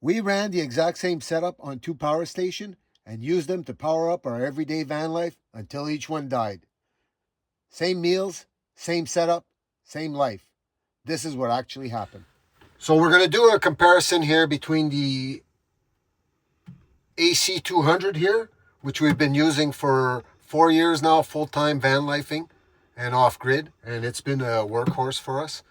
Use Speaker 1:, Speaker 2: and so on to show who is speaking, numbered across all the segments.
Speaker 1: We ran the exact same setup on 2 power stations and used them to power up our everyday van life until each one died. Same meals, same setup, same life. This is what actually happened. So we're going to do a comparison here between the AC200 here, which we've been using for 4 years now, full-time van lifing and off-grid, and it's been a workhorse for us.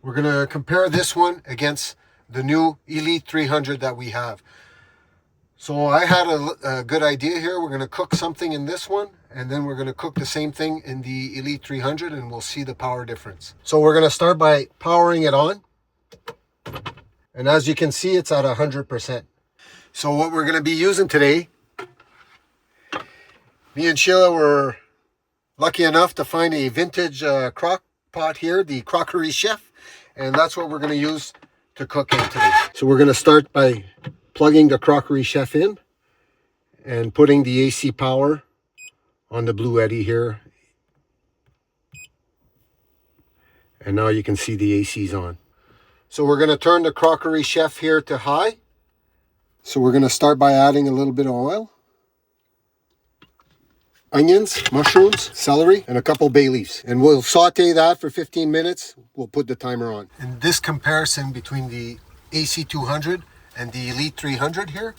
Speaker 1: We're going to compare this one against the new Elite 300 that we have. So I had a good idea here. We're going to cook something in this one, and then we're going to cook the same thing in the Elite 300, and we'll see the power difference. So we're going to start by powering it on. And as you can see, it's at 100%. So what we're going to be using today, me and Sheila were lucky enough to find a vintage crock pot here, the Crockery Chef, and that's what we're going to use to cook in today. So we're going to start by plugging the Crockery Chef in and putting the AC power on the BLUETTI here. And now you can see the AC's on. So we're going to turn the Crockery Chef here to high. So we're going to start by adding a little bit of oil, onions, mushrooms, celery, and a couple bay leaves. And we'll saute that for 15 minutes. We'll put the timer on. In this comparison between the AC200 and the Elite 300 here,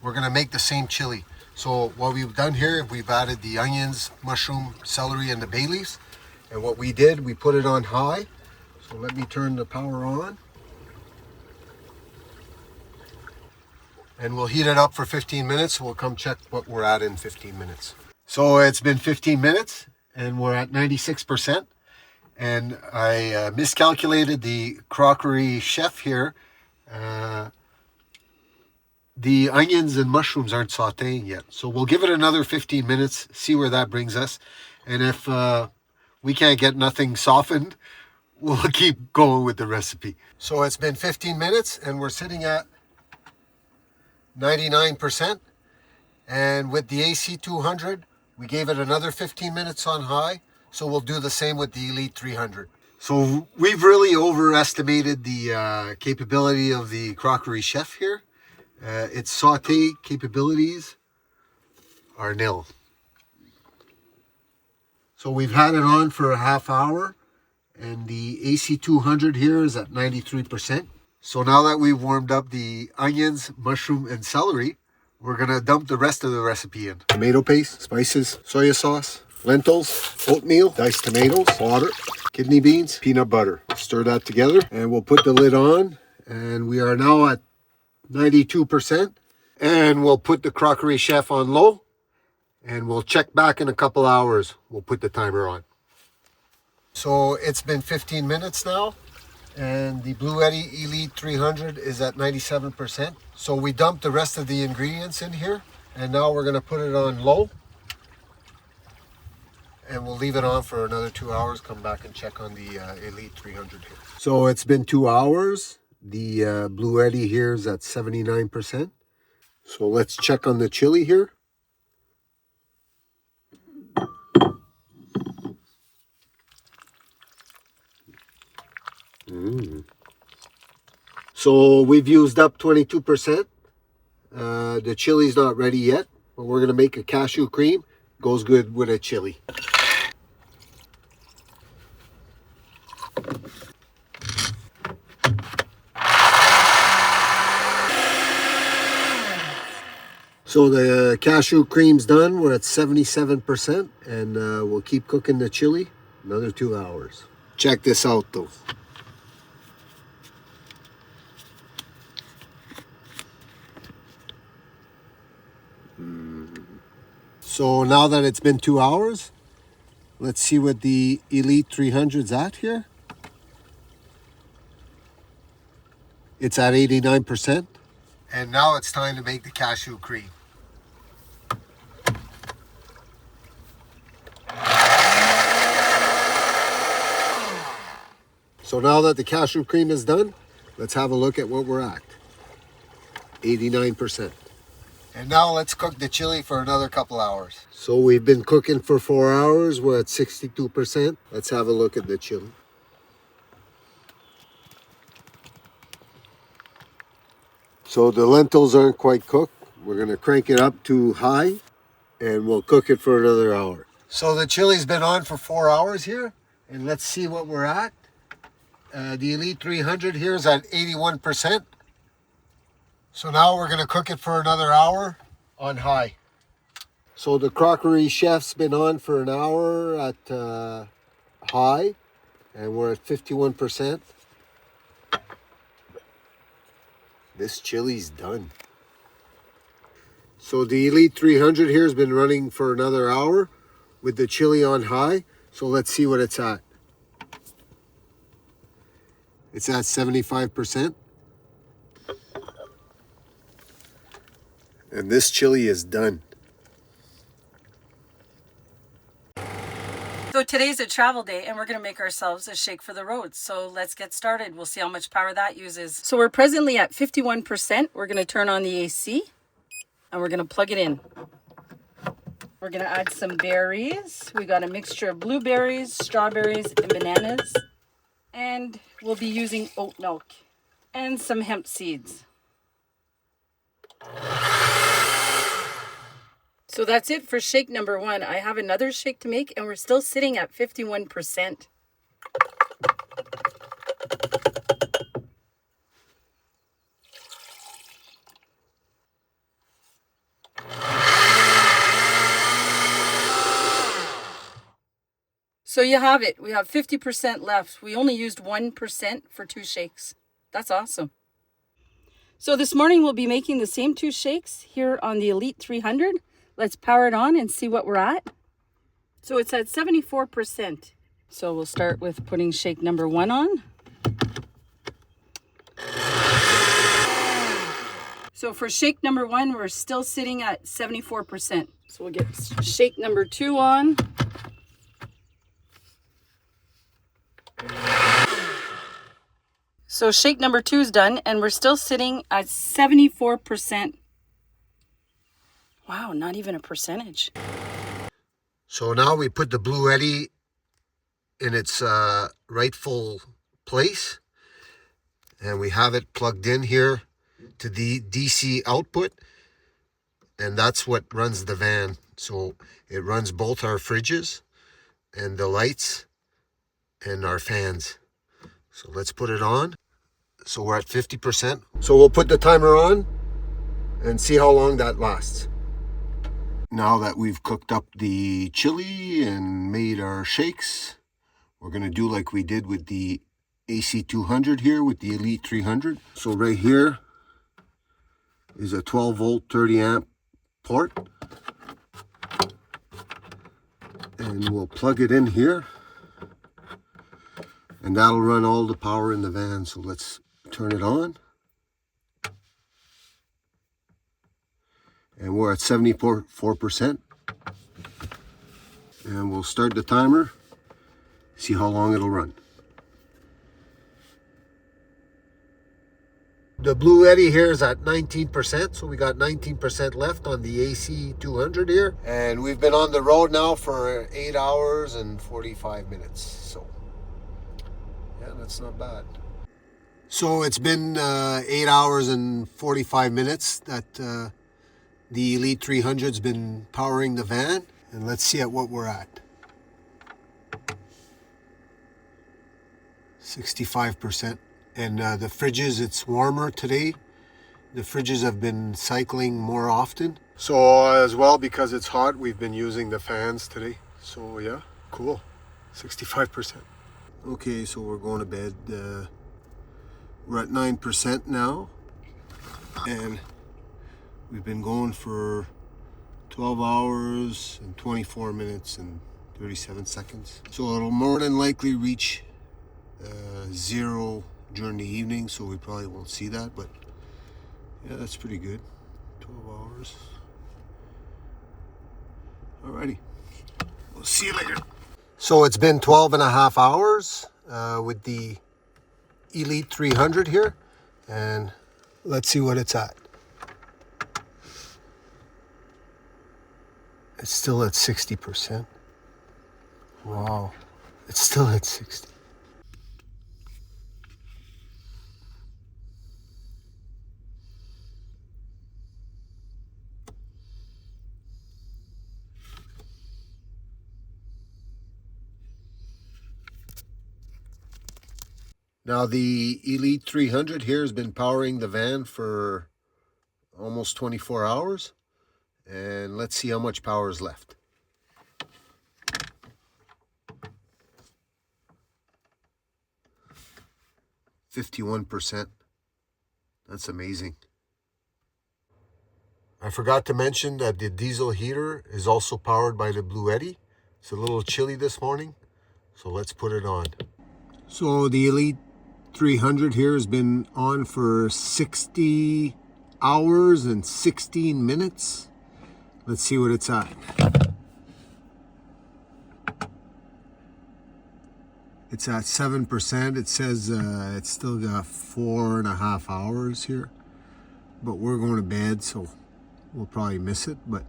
Speaker 1: we're going to make the same chili. So what we've done here, we've added the onions, mushroom, celery, and the bay leaves. And what we did, we put it on high. So let me turn the power on. And we'll heat it up for 15 minutes. We'll come check what we're at in 15 minutes. So it's been 15 minutes and we're at 96%. And I miscalculated the Crockery Chef here. The onions and mushrooms aren't sauteing yet. So we'll give it another 15 minutes, see where that brings us. And if we can't get nothing softened, we'll keep going with the recipe. So it's been 15 minutes and we're sitting at 99%. And with the AC200, we gave it another 15 minutes on high. So we'll do the same with the Elite 300. So we've really overestimated the capability of the Crockery Chef here. Its saute capabilities are nil. So we've had it on for a half hour and the AC200 here is at 93%. So now that we've warmed up the onions, mushroom, and celery, we're going to dump the rest of the recipe in. Tomato paste, spices, soy sauce, lentils, oatmeal, diced tomatoes, water, kidney beans, peanut butter. Stir that together and we'll put the lid on. And we are now at 92%. And we'll put the Crockery Chef on low. And we'll check back in a couple hours. We'll put the timer on. So it's been 15 minutes now. And the BLUETTI Elite 300 is at 97%. So we dumped the rest of the ingredients in here. And now we're going to put it on low. And we'll leave it on for another 2 hours. Come back and check on the Elite 300 here. So it's been 2 hours. The BLUETTI here is at 79%. So let's check on the chili here. So we've used up 22%. The chili's not ready yet, but we're going to make a cashew cream. Goes good with a chili. So the cashew cream's done. We're at 77%, and we'll keep cooking the chili another 2 hours. Check this out though. So now that it's been 2 hours, let's see what the Elite 300's at here. It's at 89%. And now it's time to make the cashew cream. So now that the cashew cream is done, let's have a look at what we're at. 89%. And now let's cook the chili for another couple hours. So we've been cooking for 4 hours. We're at 62%. Let's have a look at the chili. So the lentils aren't quite cooked. We're gonna crank it up to high and we'll cook it for another hour. So the chili's been on for 4 hours here, and let's see what we're at. The Elite 300 here is at 81%. So now we're gonna cook it for another hour on high. So the crockery chef's been on for an hour at high, and we're at 51%. This chili's done. So the Elite 300 here has been running for another hour with the chili on high. So let's see what it's at. It's at 75%. And this chili is done.
Speaker 2: So today's a travel day and we're going to make ourselves a shake for the road. So let's get started. We'll see how much power that uses. So we're presently at 51%. We're going to turn on the AC and we're going to plug it in. We're going to add some berries. We got a mixture of blueberries, strawberries, and bananas. And we'll be using oat milk and some hemp seeds. So that's it for shake number 1. I have another shake to make and we're still sitting at 51%. So you have it. We have 50% left. We only used 1% for 2 shakes. That's awesome. So this morning we'll be making the same 2 shakes here on the Elite 300. Let's power it on and see what we're at. So it's at 74%. So we'll start with putting shake number 1 on. So for shake number 1, we're still sitting at 74%. So we'll get shake number 2 on. So shake number 2 is done and we're still sitting at 74%. Wow, not even a percentage.
Speaker 1: So now we put the BLUETTI in its rightful place, and we have it plugged in here to the DC output, and that's what runs the van. So it runs both our fridges and the lights and our fans. So let's put it on. So we're at 50%. So we'll put the timer on and see how long that lasts. Now that we've cooked up the chili and made our shakes, we're going to do like we did with the AC200 here with the Elite 300. So right here is a 12 volt 30 amp port, and we'll plug it in here, and that'll run all the power in the van. So let's turn it on, and we're at 74%. And we'll start the timer, see how long it'll run. The BLUETTI here is at 19%, so we got 19% left on the AC200 here. And we've been on the road now for 8 hours and 45 minutes. So, yeah, that's not bad. So it's been 8 hours and 45 minutes that the Elite 300's been powering the van. And let's see at what we're at. 65%. And the fridges, it's warmer today. The fridges have been cycling more often. So as well, because it's hot, we've been using the fans today. So yeah, cool. 65%. Okay, so we're going to bed. We're at 9% now. And we've been going for 12 hours and 24 minutes and 37 seconds. So it'll more than likely reach 0 during the evening, so we probably won't see that, but yeah, that's pretty good. 12 hours. Alrighty, we'll see you later. So it's been 12 and a half hours with the Elite 300 here, and let's see what it's at. It's still at 60%. Wow, it's still at 60. Now the Elite 300 here has been powering the van for almost 24 hours. And let's see how much power is left. %. That's amazing. I forgot to mention that the diesel heater is also powered by the BLUETTI. It's a little chilly this morning, so let's put it on. So the Elite 300 here has been on for 60 hours and 16 minutes. Let's see what it's at. It's at 7%. It says it's still got 4.5 hours here, but we're going to bed, so we'll probably miss it. But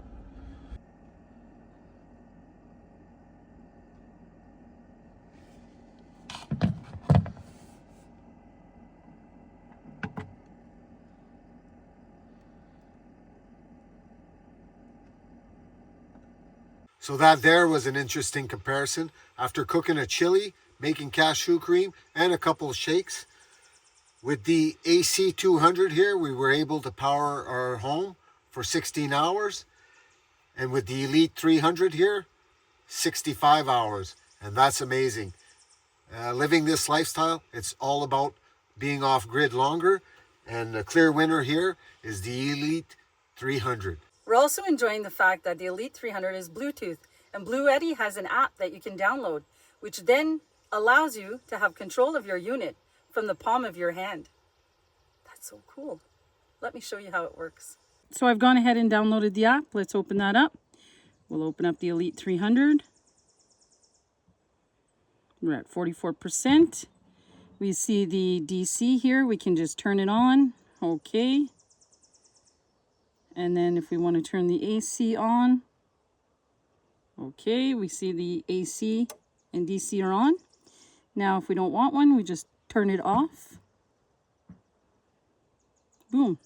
Speaker 1: so that there was an interesting comparison. After cooking a chili, making cashew cream, and a couple of shakes, with the AC200 here, we were able to power our home for 16 hours. And with the Elite 300 here, 65 hours. And that's amazing. Living this lifestyle, it's all about being off-grid longer. And the clear winner here is the Elite 300.
Speaker 2: We're also enjoying the fact that the Elite 300 is Bluetooth, and BLUETTI has an app that you can download, which then allows you to have control of your unit from the palm of your hand. That's so cool. Let me show you how it works. So I've gone ahead and downloaded the app. Let's open that up. We'll open up the Elite 300. We're at 44%. We see the DC here. We can just turn it on. Okay. And then if we want to turn the AC on, okay, we see the AC and DC are on. Now, if we don't want one, we just turn it off. Boom.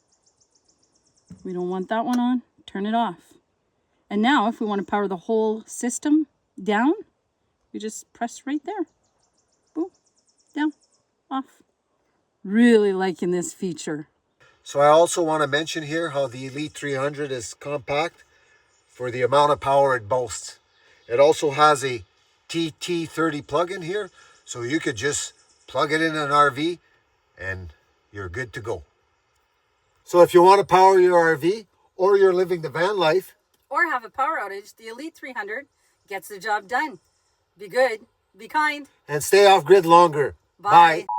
Speaker 2: We don't want that one on, turn it off. And now, if we want to power the whole system down, we just press right there. Boom, down, off. Really liking this feature.
Speaker 1: So I also want to mention here how the Elite 300 is compact for the amount of power it boasts. It also has a TT30 plug-in here, so you could just plug it in an RV and you're good to go. So if you want to power your RV or you're living the van life,
Speaker 2: or have a power outage, the Elite 300 gets the job done. Be good, be kind,
Speaker 1: and stay off grid longer.
Speaker 2: Bye.
Speaker 1: Bye.